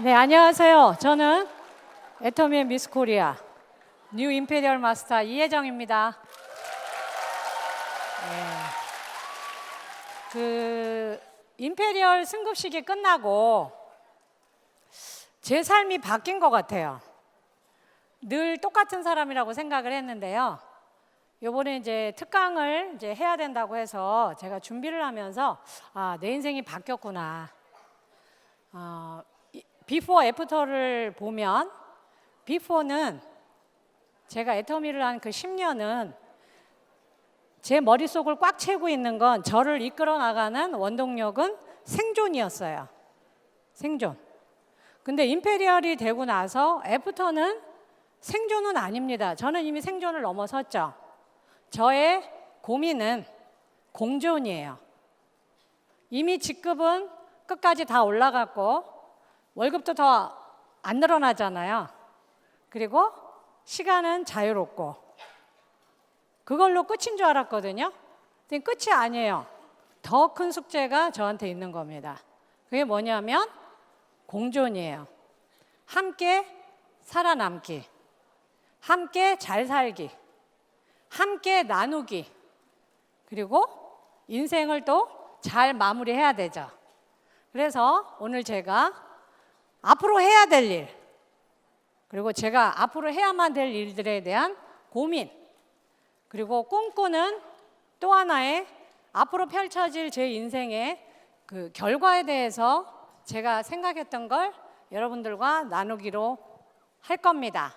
네, 안녕하세요. 저는 애터미의 미스 코리아 뉴 임페리얼 마스터 이혜정입니다. 임페리얼 승급식이 끝나고 제 삶이 바뀐 것 같아요. 늘 똑같은 사람이라고 생각을 했는데요. 요번에 이제 특강을 이제 해야 된다고 해서 제가 준비를 하면서 내 인생이 바뀌었구나. 비포 애프터를 보면 비포는 제가 애터미를 한 그 10년은 제 머릿속을 꽉 채우고 있는 건 저를 이끌어 나가는 원동력은 생존이었어요. 생존. 근데 임페리얼이 되고 나서 애프터는 생존은 아닙니다. 저는 이미 생존을 넘어섰죠. 저의 고민은 공존이에요. 이미 직급은 끝까지 다 올라갔고 월급도 더 안 늘어나잖아요. 그리고 시간은 자유롭고 그걸로 끝인 줄 알았거든요. 근데 끝이 아니에요. 더 큰 숙제가 저한테 있는 겁니다. 그게 뭐냐면 공존이에요. 함께 살아남기, 함께 잘 살기, 함께 나누기, 그리고 인생을 또 잘 마무리해야 되죠. 그래서 오늘 제가 앞으로 해야 될 일, 그리고 제가 앞으로 해야만 될 일들에 대한 고민, 그리고 꿈꾸는 또 하나의 앞으로 펼쳐질 제 인생의 그 결과에 대해서 제가 생각했던 걸 여러분들과 나누기로 할 겁니다.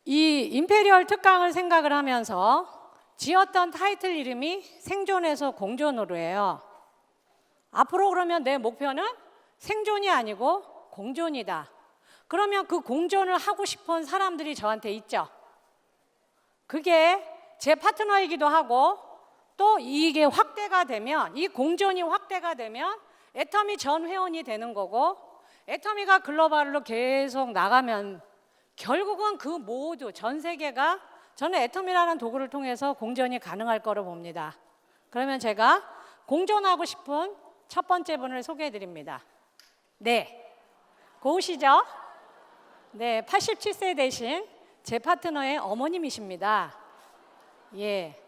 이 임페리얼 특강을 생각을 하면서 지었던 타이틀 이름이 생존에서 공존으로예요. 앞으로 그러면 내 목표는 생존이 아니고 공존이다. 그러면 그 공존을 하고 싶은 사람들이 저한테 있죠. 그게 제 파트너이기도 하고 또 이게 확대가 되면, 이 공존이 확대가 되면 애터미 전 회원이 되는 거고, 애터미가 글로벌로 계속 나가면 결국은 그 모두 전 세계가 저는 애터미라는 도구를 통해서 공존이 가능할 거로 봅니다. 그러면 제가 공존하고 싶은 첫 번째 분을 소개해 드립니다. 네, 고우시죠? 네, 87세 되신 제 파트너의 어머님이십니다. 예.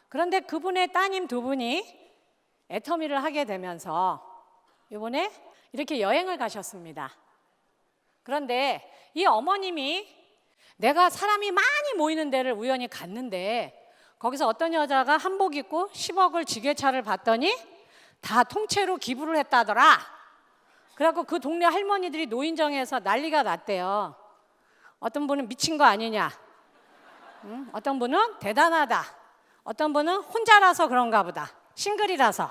그런데 그분의 따님 두 분이 애터미를 하게 되면서 이번에 이렇게 여행을 가셨습니다. 그런데 이 어머님이 내가 사람이 많이 모이는 데를 우연히 갔는데 거기서 어떤 여자가 한복 입고 10억을 지게차를 봤더니 다 통째로 기부를 했다더라. 그래갖고 그 동네 할머니들이 노인정에서 난리가 났대요. 어떤 분은 미친 거 아니냐, 어떤 분은 대단하다, 어떤 분은 혼자라서 그런가 보다, 싱글이라서.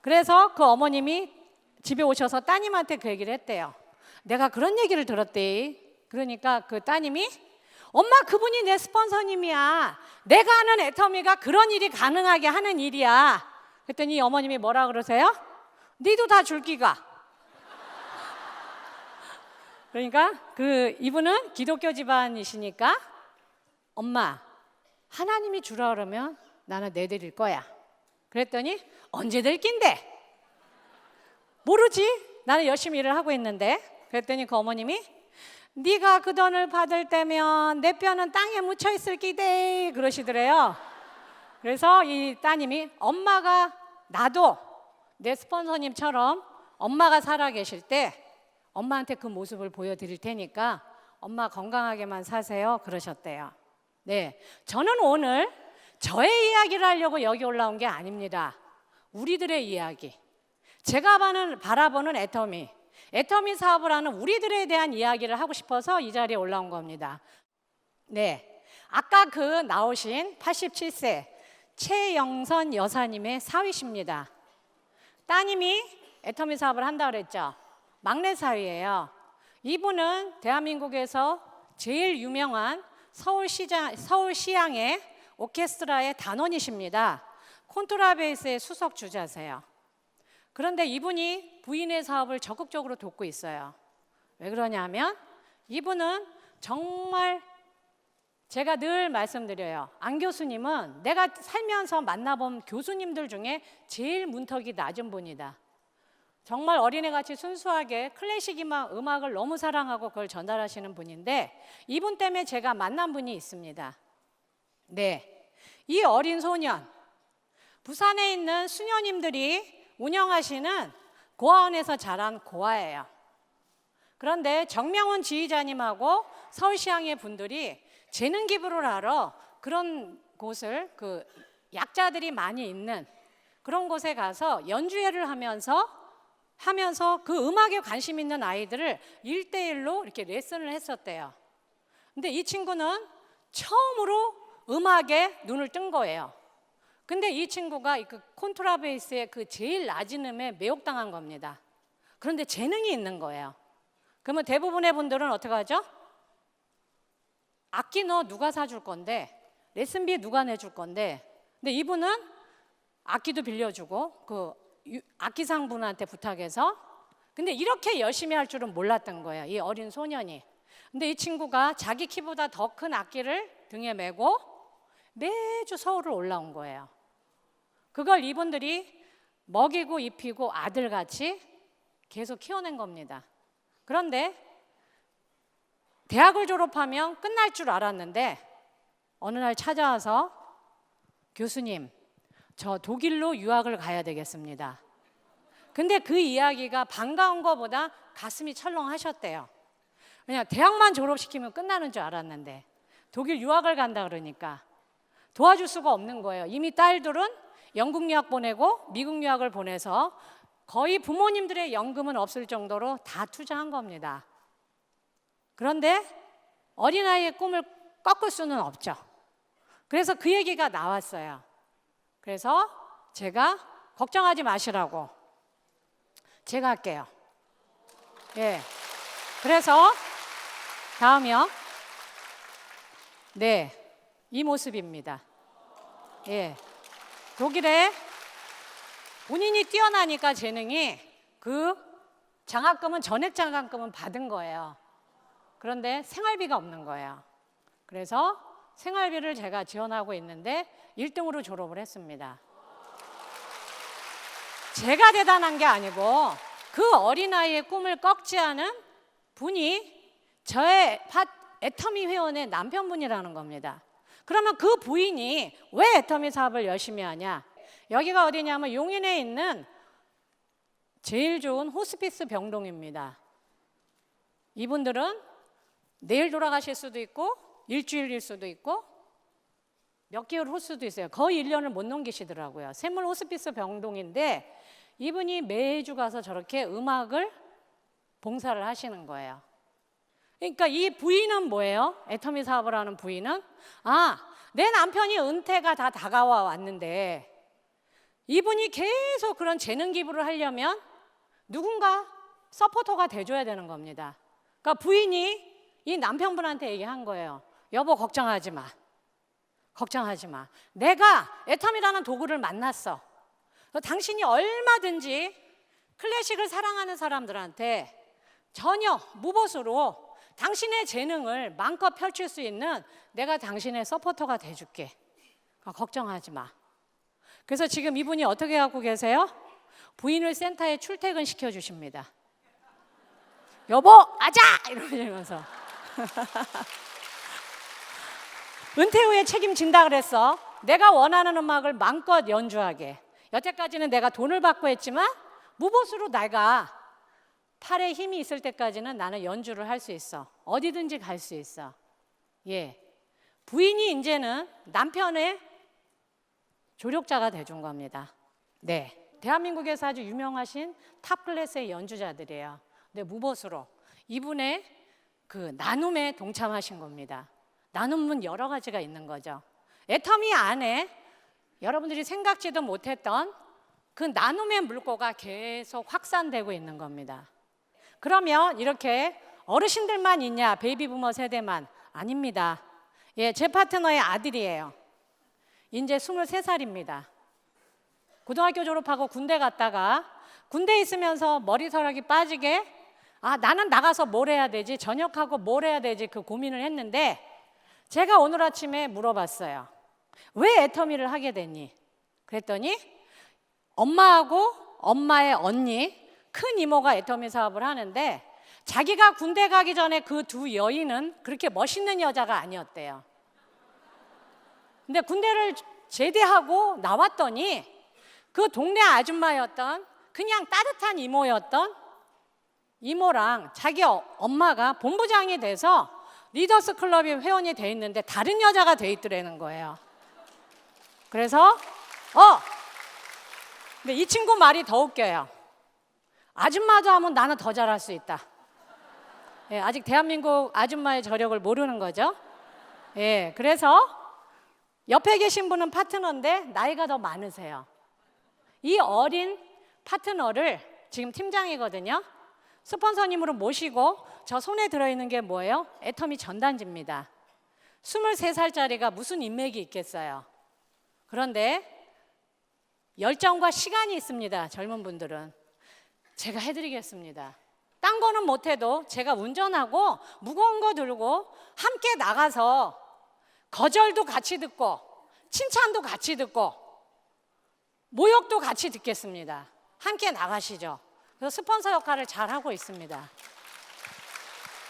그래서 그 어머님이 집에 오셔서 따님한테 그 얘기를 했대요. 내가 그런 얘기를 들었대. 그러니까 그 따님이 엄마, 그분이 내 스폰서님이야. 내가 아는 애터미가 그런 일이 가능하게 하는 일이야. 그랬더니 어머님이 뭐라 그러세요? 니도 다 줄 기가. 그러니까 이분은 기독교 집안이시니까 엄마, 하나님이 주라 그러면 나는 내드릴 거야. 그랬더니 언제 될 낀데? 모르지. 나는 열심히 일을 하고 있는데. 그랬더니 그 어머님이 네가 그 돈을 받을 때면 내 뼈는 땅에 묻혀 있을 기대 그러시더래요. 그래서 이 따님이 엄마가, 나도 내 스폰서님처럼 엄마가 살아계실 때 엄마한테 그 모습을 보여드릴 테니까 엄마 건강하게만 사세요 그러셨대요. 네, 저는 오늘 저의 이야기를 하려고 여기 올라온 게 아닙니다. 우리들의 이야기, 제가 바라보는 애터미 사업을 하는 우리들에 대한 이야기를 하고 싶어서 이 자리에 올라온 겁니다. 네, 아까 나오신 87세 최영선 여사님의 사위십니다. 따님이 애터미 사업을 한다고 그랬죠. 막내 사위예요. 이분은 대한민국에서 제일 유명한 서울시향의 오케스트라의 단원이십니다. 콘트라베이스의 수석 주자세요. 그런데 이분이 부인의 사업을 적극적으로 돕고 있어요. 왜 그러냐면 이분은 정말, 제가 늘 말씀드려요. 안 교수님은 내가 살면서 만나본 교수님들 중에 제일 문턱이 낮은 분이다. 정말 어린애같이 순수하게 클래식 음악을 너무 사랑하고 그걸 전달하시는 분인데 이분 때문에 제가 만난 분이 있습니다. 네, 이 어린 소년, 부산에 있는 수녀님들이 운영하시는 고아원에서 자란 고아예요. 그런데 정명훈 지휘자님하고 서울시향의 분들이 재능 기부를 하러 그런 곳을 약자들이 많이 있는 그런 곳에 가서 연주회를 하면서 그 음악에 관심 있는 아이들을 1대1로 이렇게 레슨을 했었대요. 근데 이 친구는 처음으로 음악에 눈을 뜬 거예요. 근데 이 친구가 그 콘트라베이스의 그 제일 낮은 음에 매혹당한 겁니다. 그런데 재능이 있는 거예요. 그러면 대부분의 분들은 어떻게 하죠? 악기 너 누가 사줄 건데, 레슨비 누가 내줄 건데. 근데 이분은 악기도 빌려주고 그 악기상 분한테 부탁해서, 근데 이렇게 열심히 할 줄은 몰랐던 거예요, 이 어린 소년이. 근데 이 친구가 자기 키보다 더 큰 악기를 등에 메고 매주 서울을 올라온 거예요. 그걸 이분들이 먹이고 입히고 아들같이 계속 키워낸 겁니다. 그런데 대학을 졸업하면 끝날 줄 알았는데 어느 날 찾아와서 교수님, 저 독일로 유학을 가야 되겠습니다. 근데 그 이야기가 반가운 것보다 가슴이 철렁하셨대요. 왜냐, 대학만 졸업시키면 끝나는 줄 알았는데 독일 유학을 간다 그러니까 도와줄 수가 없는 거예요. 이미 딸들은 영국 유학 보내고 미국 유학을 보내서 거의 부모님들의 연금은 없을 정도로 다 투자한 겁니다. 그런데 어린아이의 꿈을 꺾을 수는 없죠. 그래서 그 얘기가 나왔어요. 그래서 제가 걱정하지 마시라고 제가 할게요. 예. 그래서 다음이요. 네, 이 모습입니다. 예. 독일에 본인이 뛰어나니까 재능이 그 장학금은 전액 장학금은 받은 거예요. 그런데 생활비가 없는 거예요. 그래서 생활비를 제가 지원하고 있는데 1등으로 졸업을 했습니다. 제가 대단한 게 아니고 그 어린아이의 꿈을 꺾지 않은 분이 저의 애터미 회원의 남편분이라는 겁니다. 그러면 그 부인이 왜 애터미 사업을 열심히 하냐? 여기가 어디냐면 용인에 있는 제일 좋은 호스피스 병동입니다. 이분들은 내일 돌아가실 수도 있고 일주일일 수도 있고 몇 개월 후 수도 있어요. 거의 1년을 못 넘기시더라고요. 샘물 호스피스 병동인데 이분이 매주 가서 저렇게 음악을 봉사를 하시는 거예요. 그러니까 이 부인은 뭐예요? 애터미 사업을 하는 부인은 내 남편이 은퇴가 다 다가와 왔는데 이분이 계속 그런 재능 기부를 하려면 누군가 서포터가 돼줘야 되는 겁니다. 그러니까 부인이 이 남편분한테 얘기한 거예요. 여보, 걱정하지 마. 걱정하지 마. 내가 애터미라는 도구를 만났어. 당신이 얼마든지 클래식을 사랑하는 사람들한테 전혀 무보수로 당신의 재능을 마음껏 펼칠 수 있는 내가 당신의 서포터가 돼줄게. 걱정하지 마. 그래서 지금 이분이 어떻게 하고 계세요? 부인을 센터에 출퇴근 시켜주십니다. 여보, 아자! 이러면서. 은퇴 후에 책임진다 그랬어. 내가 원하는 음악을 마음껏 연주하게. 여태까지는 내가 돈을 받고 했지만 무보수로 내가 팔에 힘이 있을 때까지는 나는 연주를 할 수 있어. 어디든지 갈 수 있어. 예. 부인이 이제는 남편의 조력자가 돼준 겁니다. 네. 대한민국에서 아주 유명하신 탑 클래스의 연주자들이에요. 근데 무보수로 이분의 그 나눔에 동참하신 겁니다. 나눔은 여러 가지가 있는 거죠. 애터미 안에 여러분들이 생각지도 못했던 그 나눔의 물꼬가 계속 확산되고 있는 겁니다. 그러면 이렇게 어르신들만 있냐? 베이비부머 세대만? 아닙니다. 예, 제 파트너의 아들이에요. 이제 23살입니다. 고등학교 졸업하고 군대 갔다가 군대에 있으면서 머리털이 빠지게 나는 나가서 뭘 해야 되지? 전역하고 뭘 해야 되지? 그 고민을 했는데 제가 오늘 아침에 물어봤어요. 왜 애터미를 하게 됐니? 그랬더니 엄마하고 엄마의 언니 큰 이모가 애터미 사업을 하는데 자기가 군대 가기 전에 그 두 여인은 그렇게 멋있는 여자가 아니었대요. 근데 군대를 제대하고 나왔더니 그 동네 아줌마였던 그냥 따뜻한 이모였던 이모랑 자기 엄마가 본부장이 돼서 리더스 클럽에 회원이 돼 있는데 다른 여자가 돼 있더라는 거예요. 그래서 근데 이 친구 말이 더 웃겨요. 아줌마도 하면 나는 더 잘할 수 있다. 예, 아직 대한민국 아줌마의 저력을 모르는 거죠. 예, 그래서 옆에 계신 분은 파트너인데 나이가 더 많으세요. 이 어린 파트너를 지금 팀장이거든요. 스폰서님으로 모시고 저 손에 들어있는 게 뭐예요? 애터미 전단지입니다. 23살짜리가 무슨 인맥이 있겠어요. 그런데 열정과 시간이 있습니다. 젊은 분들은. 제가 해드리겠습니다. 딴 거는 못해도 제가 운전하고 무거운 거 들고 함께 나가서 거절도 같이 듣고 칭찬도 같이 듣고 모욕도 같이 듣겠습니다. 함께 나가시죠. 그래서 스폰서 역할을 잘 하고 있습니다.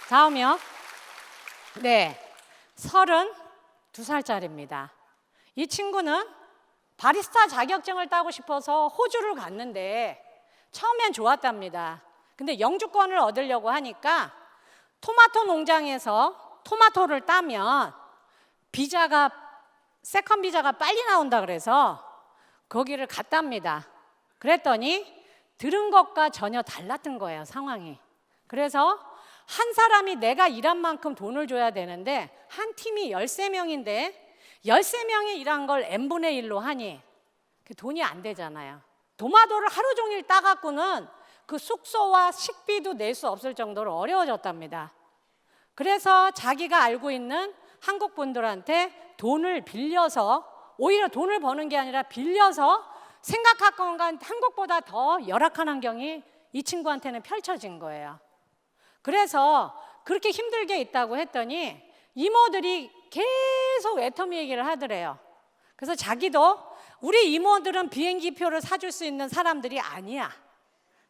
다음이요. 네, 32살짜리입니다. 이 친구는 바리스타 자격증을 따고 싶어서 호주를 갔는데 처음엔 좋았답니다. 근데 영주권을 얻으려고 하니까 토마토 농장에서 토마토를 따면 비자가 세컨 비자가 빨리 나온다 그래서 거기를 갔답니다. 그랬더니 들은 것과 전혀 달랐던 거예요, 상황이. 그래서 한 사람이 내가 일한 만큼 돈을 줘야 되는데 한 팀이 13명인데 13명이 일한 걸 n분의 1로 하니 돈이 안 되잖아요. 토마토를 하루 종일 따갖고는 그 숙소와 식비도 낼 수 없을 정도로 어려워졌답니다. 그래서 자기가 알고 있는 한국 분들한테 돈을 빌려서 오히려 돈을 버는 게 아니라 빌려서 생각할 건 한국보다 더 열악한 환경이 이 친구한테는 펼쳐진 거예요. 그래서 그렇게 힘들게 있다고 했더니 이모들이 계속 애터미 얘기를 하더래요. 그래서 자기도 우리 이모들은 비행기 표를 사줄 수 있는 사람들이 아니야.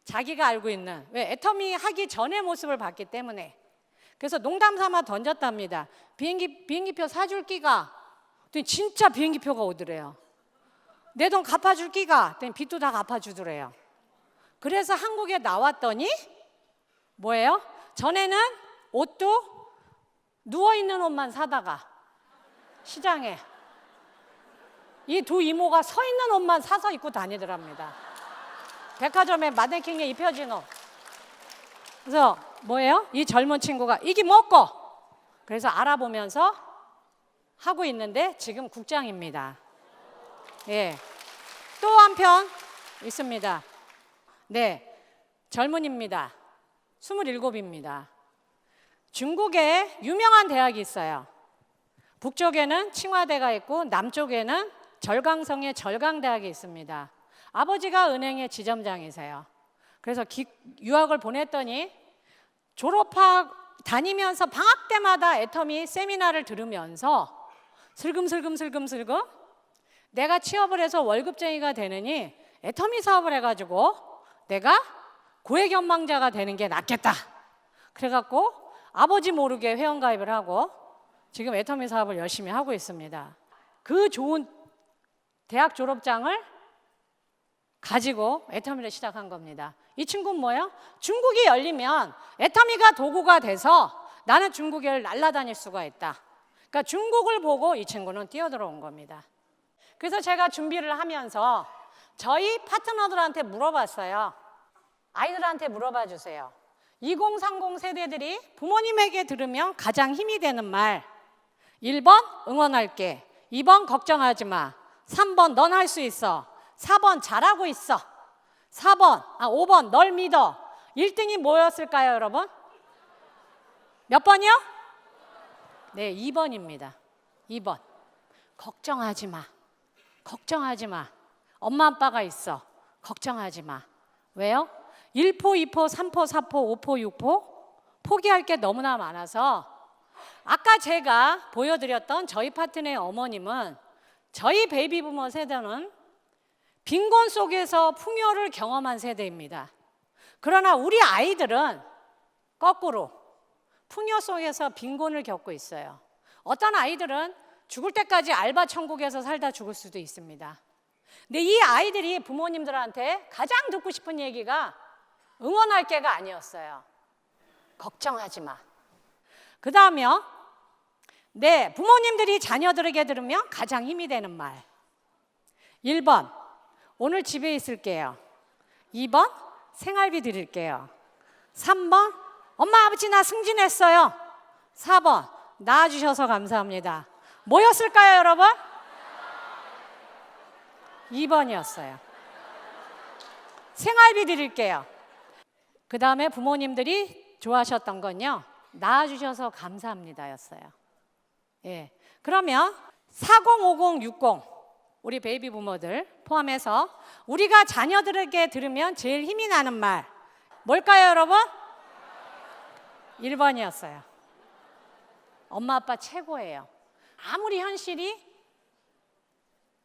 자기가 알고 있는 왜 애터미 하기 전의 모습을 봤기 때문에. 그래서 농담 삼아 던졌답니다. 비행기표 사줄 끼가? 진짜 비행기표가 오더래요. 내 돈 갚아줄 끼가? 빚도 다 갚아주더래요. 그래서 한국에 나왔더니 뭐예요? 전에는 옷도 누워있는 옷만 사다가 시장에 이 두 이모가 서 있는 옷만 사서 입고 다니더랍니다. 백화점에 마네킹에 입혀진 옷. 그래서 뭐예요? 이 젊은 친구가 이게 뭐고? 그래서 알아보면서 하고 있는데 지금 국장입니다. 예. 또 한편 있습니다. 네. 젊은입니다. 27입니다. 중국에 유명한 대학이 있어요. 북쪽에는 칭화대가 있고 남쪽에는 절강성의 절강대학이 있습니다. 아버지가 은행의 지점장이세요. 그래서 유학을 보냈더니 졸업하고 다니면서 방학 때마다 애터미 세미나를 들으면서 슬금슬금 내가 취업을 해서 월급쟁이가 되느니 애터미 사업을 해가지고 내가 고액연망자가 되는 게 낫겠다. 그래갖고 아버지 모르게 회원가입을 하고 지금 애터미 사업을 열심히 하고 있습니다. 그 좋은 대학 졸업장을 가지고 애터미를 시작한 겁니다. 이 친구는 뭐예요? 중국이 열리면 애터미가 도구가 돼서 나는 중국을 날아다닐 수가 있다. 그러니까 중국을 보고 이 친구는 뛰어들어온 겁니다. 그래서 제가 준비를 하면서 저희 파트너들한테 물어봤어요. 아이들한테 물어봐 주세요. 2030 세대들이 부모님에게 들으면 가장 힘이 되는 말. 1번 응원할게. 2번 걱정하지 마. 3번 넌 할 수 있어. 4번 잘하고 있어. 5번 널 믿어. 1등이 뭐였을까요, 여러분? 몇 번이요? 네, 2번입니다. 2번. 걱정하지 마. 걱정하지 마. 엄마 아빠가 있어. 걱정하지 마. 왜요? 1포, 2포, 3포, 4포, 5포, 6포 포기할 게 너무나 많아서 아까 제가 보여드렸던 저희 파트너의 어머님은 저희 베이비부머 세대는 빈곤 속에서 풍요를 경험한 세대입니다. 그러나 우리 아이들은 거꾸로 풍요 속에서 빈곤을 겪고 있어요. 어떤 아이들은 죽을 때까지 알바 천국에서 살다 죽을 수도 있습니다. 근데 이 아이들이 부모님들한테 가장 듣고 싶은 얘기가 응원할 게가 아니었어요. 걱정하지 마. 그 다음에요. 네, 부모님들이 자녀들에게 들으면 가장 힘이 되는 말. 1번, 오늘 집에 있을게요. 2번, 생활비 드릴게요. 3번, 엄마 아버지 나 승진했어요. 4번, 낳아주셔서 감사합니다. 뭐였을까요, 여러분? 2번이었어요. 생활비 드릴게요. 그 다음에 부모님들이 좋아하셨던 건요, 낳아주셔서 감사합니다였어요. 예. 그러면 40, 50, 60 우리 베이비 부모들 포함해서 우리가 자녀들에게 들으면 제일 힘이 나는 말 뭘까요, 여러분? 1번이었어요. 엄마 아빠 최고예요. 아무리 현실이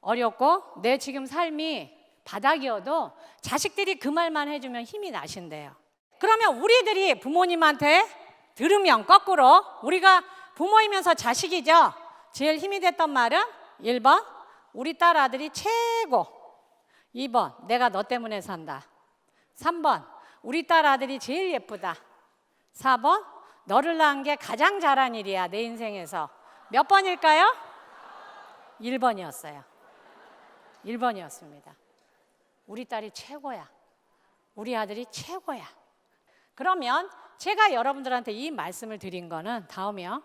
어렵고 내 지금 삶이 바닥이어도 자식들이 그 말만 해주면 힘이 나신대요. 그러면 우리들이 부모님한테 들으면 거꾸로 우리가 부모이면서 자식이죠. 제일 힘이 됐던 말은 1번 우리 딸 아들이 최고. 2번 내가 너 때문에 산다. 3번 우리 딸 아들이 제일 예쁘다. 4번 너를 낳은 게 가장 잘한 일이야 내 인생에서. 몇 번일까요? 1번이었어요. 1번이었습니다. 우리 딸이 최고야. 우리 아들이 최고야. 그러면 제가 여러분들한테 이 말씀을 드린 거는 다음이요.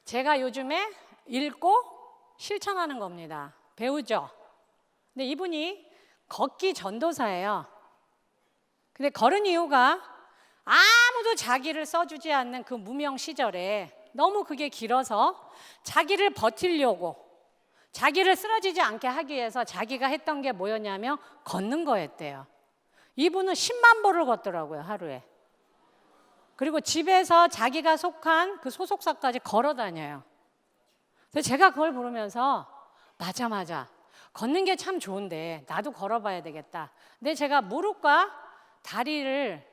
제가 요즘에 읽고 실천하는 겁니다. 배우죠. 근데 이분이 걷기 전도사예요. 근데 걸은 이유가 아무도 자기를 써주지 않는 그 무명 시절에 너무 그게 길어서 자기를 버티려고 자기를 쓰러지지 않게 하기 위해서 자기가 했던 게 뭐였냐면 걷는 거였대요. 이분은 10만 보를 걷더라고요, 하루에. 그리고 집에서 자기가 속한 그 소속사까지 걸어 다녀요. 그래서 제가 그걸 부르면서 맞아. 걷는 게 참 좋은데 나도 걸어봐야 되겠다. 근데 제가 무릎과 다리를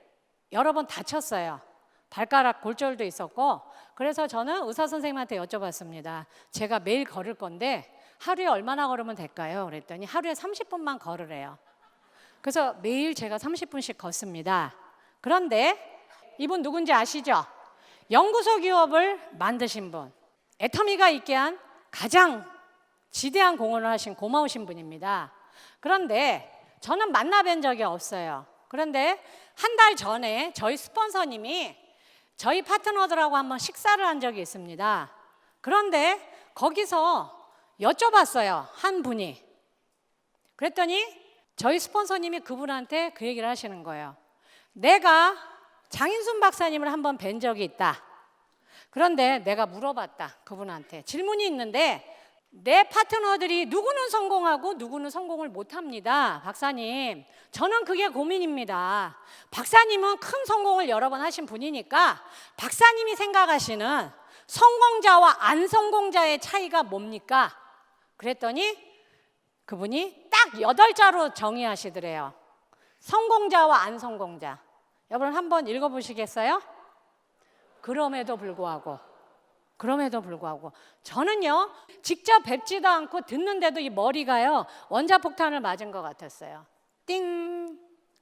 여러 번 다쳤어요. 발가락 골절도 있었고. 그래서 저는 의사 선생님한테 여쭤봤습니다. 제가 매일 걸을 건데 하루에 얼마나 걸으면 될까요? 그랬더니 하루에 30분만 걸으래요. 그래서 매일 제가 30분씩 걷습니다. 그런데 이분 누군지 아시죠? 연구소 기업을 만드신 분, 애터미가 있게 한 가장 지대한 공헌을 하신 고마우신 분입니다. 그런데 저는 만나뵌 적이 없어요. 그런데 한 달 전에 저희 스폰서님이 저희 파트너들하고 한번 식사를 한 적이 있습니다. 그런데 거기서 여쭤봤어요, 한 분이. 그랬더니 저희 스폰서님이 그분한테 그 얘기를 하시는 거예요. 내가 장인순 박사님을 한번 뵌 적이 있다. 그런데 내가 물어봤다, 그분한테. 질문이 있는데 내 파트너들이 누구는 성공하고 누구는 성공을 못합니다. 박사님, 저는 그게 고민입니다. 박사님은 큰 성공을 여러 번 하신 분이니까 박사님이 생각하시는 성공자와 안 성공자의 차이가 뭡니까? 그랬더니 그분이 딱 8자로 정의하시더래요. 성공자와 안 성공자. 여러분 한번 읽어보시겠어요? 그럼에도 불구하고 저는요 직접 뵙지도 않고 듣는데도 이 머리가요 원자폭탄을 맞은 것 같았어요. 띵!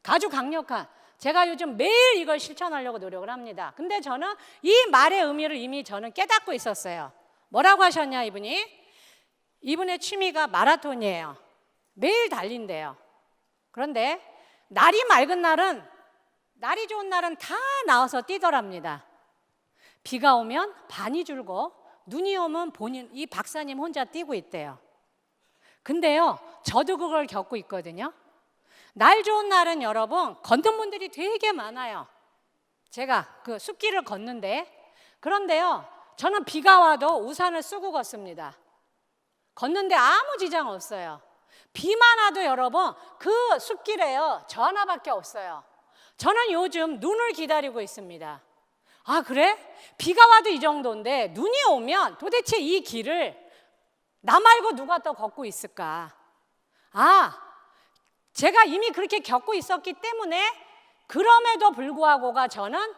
아주 강력한. 제가 요즘 매일 이걸 실천하려고 노력을 합니다. 근데 저는 이 말의 의미를 이미 저는 깨닫고 있었어요. 뭐라고 하셨냐 이분이? 이분의 취미가 마라톤이에요. 매일 달린대요. 그런데 날이 맑은 날은, 날이 좋은 날은 다 나와서 뛰더랍니다. 비가 오면 반이 줄고 눈이 오면 이 박사님 혼자 뛰고 있대요. 근데요 저도 그걸 겪고 있거든요. 날 좋은 날은 여러분 걷는 분들이 되게 많아요. 제가 그 숲길을 걷는데, 그런데요 저는 비가 와도 우산을 쓰고 걷습니다. 걷는데 아무 지장 없어요. 비만 와도 여러분 그 숲길에요 저 하나밖에 없어요. 저는 요즘 눈을 기다리고 있습니다. 아 그래? 비가 와도 이 정도인데 눈이 오면 도대체 이 길을 나 말고 누가 또 걷고 있을까? 아, 제가 이미 그렇게 겪고 있었기 때문에 그럼에도 불구하고가 저는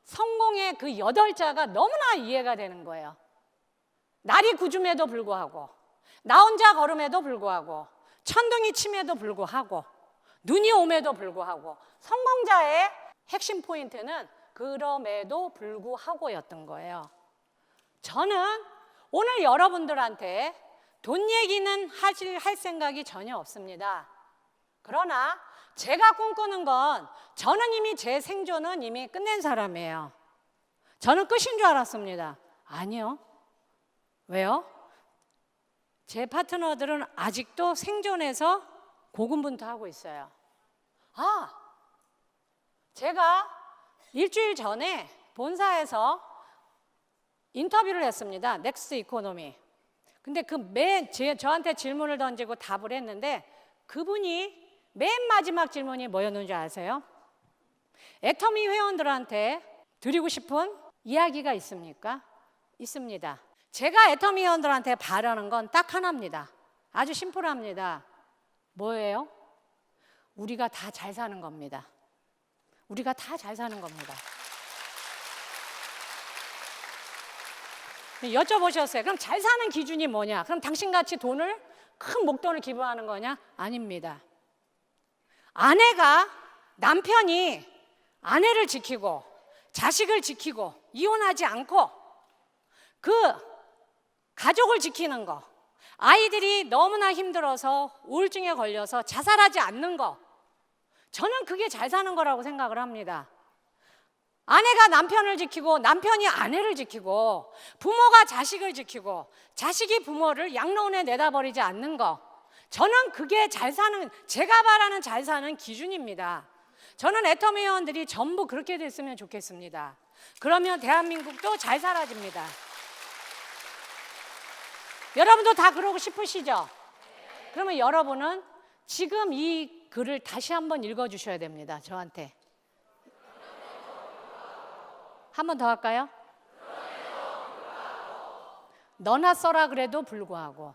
성공의 그 8자가 너무나 이해가 되는 거예요. 날이 구줌에도 불구하고, 나 혼자 걸음에도 불구하고, 천둥이 침에도 불구하고, 눈이 옴에도 불구하고, 성공자의 핵심 포인트는 그럼에도 불구하고였던 거예요. 저는 오늘 여러분들한테 돈 얘기는 할 생각이 전혀 없습니다. 그러나 제가 꿈꾸는 건 저는 이미 제 생존은 이미 끝낸 사람이에요. 저는 끝인 줄 알았습니다. 아니요. 왜요? 제 파트너들은 아직도 생존해서 고군분투하고 있어요. 제가 일주일 전에 본사에서 인터뷰를 했습니다. 넥스트 이코노미. 근데 저한테 질문을 던지고 답을 했는데 그분이 맨 마지막 질문이 뭐였는지 아세요? 애터미 회원들한테 드리고 싶은 이야기가 있습니까? 있습니다. 제가 애터미 회원들한테 바라는 건 딱 하나입니다. 아주 심플합니다. 뭐예요? 우리가 다 잘 사는 겁니다. 우리가 다 잘 사는 겁니다. 여쭤보셨어요. 그럼 잘 사는 기준이 뭐냐? 그럼 당신같이 큰 목돈을 기부하는 거냐? 아닙니다. 남편이 아내를 지키고 자식을 지키고 이혼하지 않고 그 가족을 지키는 거, 아이들이 너무나 힘들어서 우울증에 걸려서 자살하지 않는 거, 저는 그게 잘 사는 거라고 생각을 합니다. 아내가 남편을 지키고 남편이 아내를 지키고 부모가 자식을 지키고 자식이 부모를 양로원에 내다버리지 않는 거, 저는 그게 제가 바라는 잘 사는 기준입니다. 저는 애터미 회원들이 전부 그렇게 됐으면 좋겠습니다. 그러면 대한민국도 잘 사라집니다. 여러분도 다 그러고 싶으시죠? 그러면 여러분은 지금 이 글을 다시 한번 읽어주셔야 됩니다. 저한테. 한 번 더 할까요? 너나 써라 그래도 불구하고,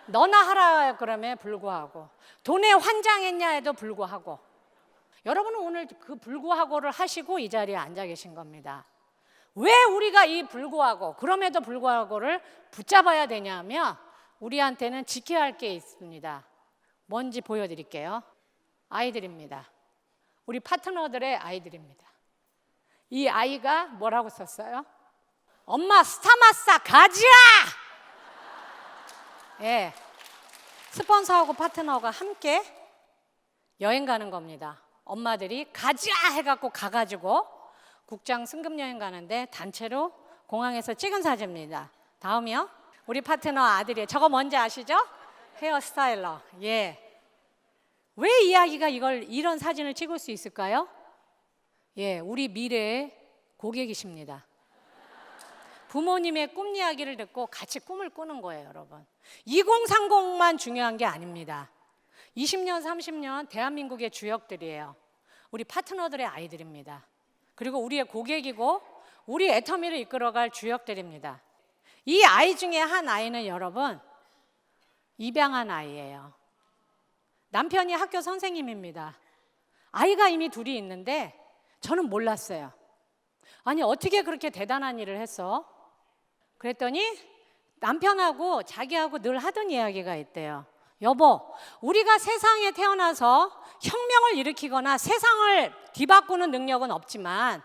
너나 하라 그러면 불구하고, 돈에 환장했냐 해도 불구하고. 여러분은 오늘 그 불구하고를 하시고 이 자리에 앉아 계신 겁니다. 왜 우리가 이 불구하고, 그럼에도 불구하고를 붙잡아야 되냐면 우리한테는 지켜야 할 게 있습니다. 뭔지 보여드릴게요. 아이들입니다. 우리 파트너들의 아이들입니다. 이 아이가 뭐라고 썼어요? 엄마 스타마사 가지라! 예, 스폰서하고 파트너가 함께 여행 가는 겁니다. 엄마들이 가지라 해갖고 가가지고 국장 승급 여행 가는데 단체로 공항에서 찍은 사진입니다. 다음이요. 우리 파트너 아들이, 저거 뭔지 아시죠? 헤어스타일러. 예. 왜 이 아기가 이런 사진을 찍을 수 있을까요? 예, 우리 미래의 고객이십니다. 부모님의 꿈 이야기를 듣고 같이 꿈을 꾸는 거예요, 여러분. 2030만 중요한 게 아닙니다. 20년, 30년 대한민국의 주역들이에요. 우리 파트너들의 아이들입니다. 그리고 우리의 고객이고 우리 애터미를 이끌어갈 주역들입니다. 이 아이 중에 한 아이는 여러분 입양한 아이예요. 남편이 학교 선생님입니다. 아이가 이미 둘이 있는데 저는 몰랐어요. 아니 어떻게 그렇게 대단한 일을 했어? 그랬더니 남편하고 자기하고 늘 하던 이야기가 있대요. 여보, 우리가 세상에 태어나서 혁명을 일으키거나 세상을 뒤바꾸는 능력은 없지만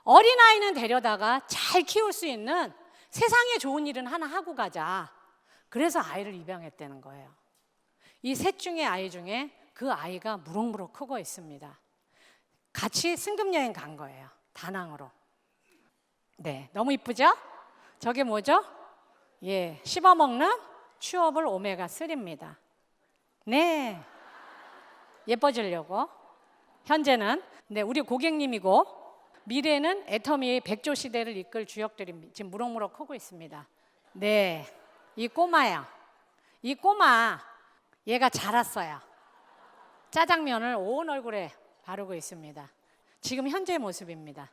어린아이는 데려다가 잘 키울 수 있는 세상에 좋은 일은 하나 하고 가자. 그래서 아이를 입양했다는 거예요. 이 셋 중에 아이 중에 그 아이가 무럭무럭 크고 있습니다. 같이 승급여행 간 거예요. 다낭으로. 네, 너무 이쁘죠? 저게 뭐죠? 예, 씹어먹는 츄어블 오메가3입니다. 네, 예뻐지려고. 현재는 우리 고객님이고 미래는 애터미의 백조 시대를 이끌 주역들이 지금 무럭무럭 크고 있습니다. 네, 이 꼬마 얘가 자랐어요. 짜장면을 온 얼굴에 바르고 있습니다. 지금 현재의 모습입니다.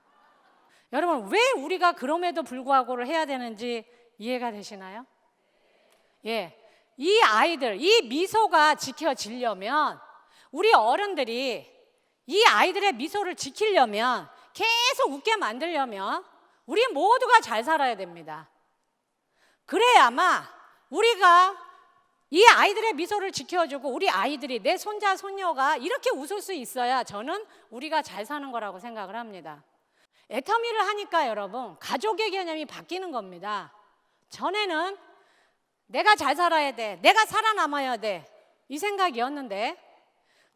여러분, 왜 우리가 그럼에도 불구하고를 해야 되는지 이해가 되시나요? 예, 이 아이들, 이 미소가 지켜지려면 우리 어른들이 이 아이들의 미소를 지키려면, 계속 웃게 만들려면 우리 모두가 잘 살아야 됩니다. 그래야만 우리가 이 아이들의 미소를 지켜주고 우리 아이들이, 내 손자 손녀가 이렇게 웃을 수 있어야 저는 우리가 잘 사는 거라고 생각을 합니다. 애터미를 하니까 여러분, 가족의 개념이 바뀌는 겁니다. 전에는 내가 잘 살아야 돼, 내가 살아남아야 돼, 이 생각이었는데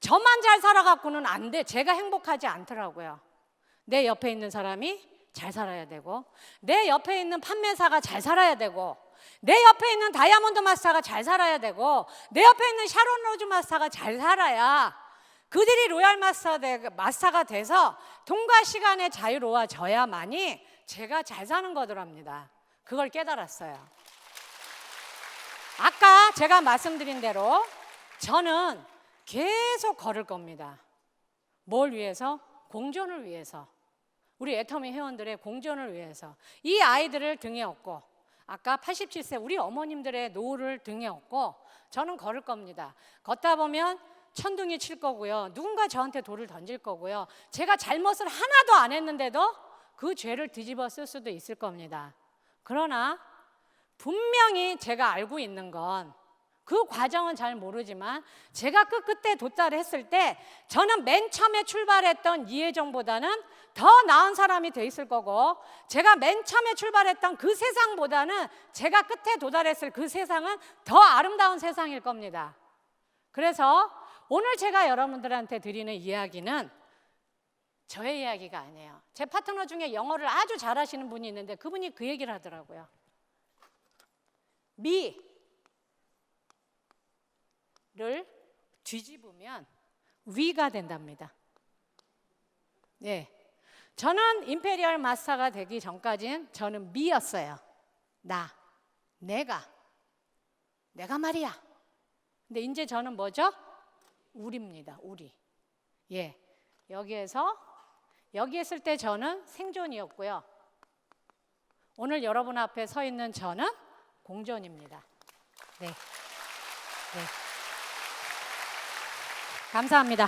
저만 잘 살아갖고는 안 돼, 제가 행복하지 않더라고요. 내 옆에 있는 사람이 잘 살아야 되고, 내 옆에 있는 판매사가 잘 살아야 되고, 내 옆에 있는 다이아몬드 마스터가 잘 살아야 되고, 내 옆에 있는 샤론 로즈 마스터가 잘 살아야 그들이 로얄 마스터가 돼서 돈과 시간에 자유로워져야만이 제가 잘 사는 거더랍니다. 그걸 깨달았어요. 아까 제가 말씀드린 대로 저는 계속 걸을 겁니다. 뭘 위해서? 공존을 위해서. 우리 애터미 회원들의 공존을 위해서. 이 아이들을 등에 업고, 아까 87세 우리 어머님들의 노후를 등에 업고 저는 걸을 겁니다. 걷다 보면 천둥이 칠 거고요, 누군가 저한테 돌을 던질 거고요, 제가 잘못을 하나도 안 했는데도 그 죄를 뒤집어 쓸 수도 있을 겁니다. 그러나 분명히 제가 알고 있는 건, 그 과정은 잘 모르지만 제가 그 끝에 도달했을 때 저는 맨 처음에 출발했던 이혜정보다는 더 나은 사람이 돼 있을 거고, 제가 맨 처음에 출발했던 그 세상보다는 제가 끝에 도달했을 그 세상은 더 아름다운 세상일 겁니다. 그래서 오늘 제가 여러분들한테 드리는 이야기는 저의 이야기가 아니에요. 제 파트너 중에 영어를 아주 잘하시는 분이 있는데 그분이 그 얘기를 하더라고요. 미를 뒤집으면 위가 된답니다. 네, 저는 임페리얼 마스터가 되기 전까지는 저는 미였어요. 내가 말이야. 근데 이제 저는 뭐죠? 우리입니다. 우리. 예, 여기 있을 때 저는 생존이었고요, 오늘 여러분 앞에 서 있는 저는 공존입니다. 네. 감사합니다.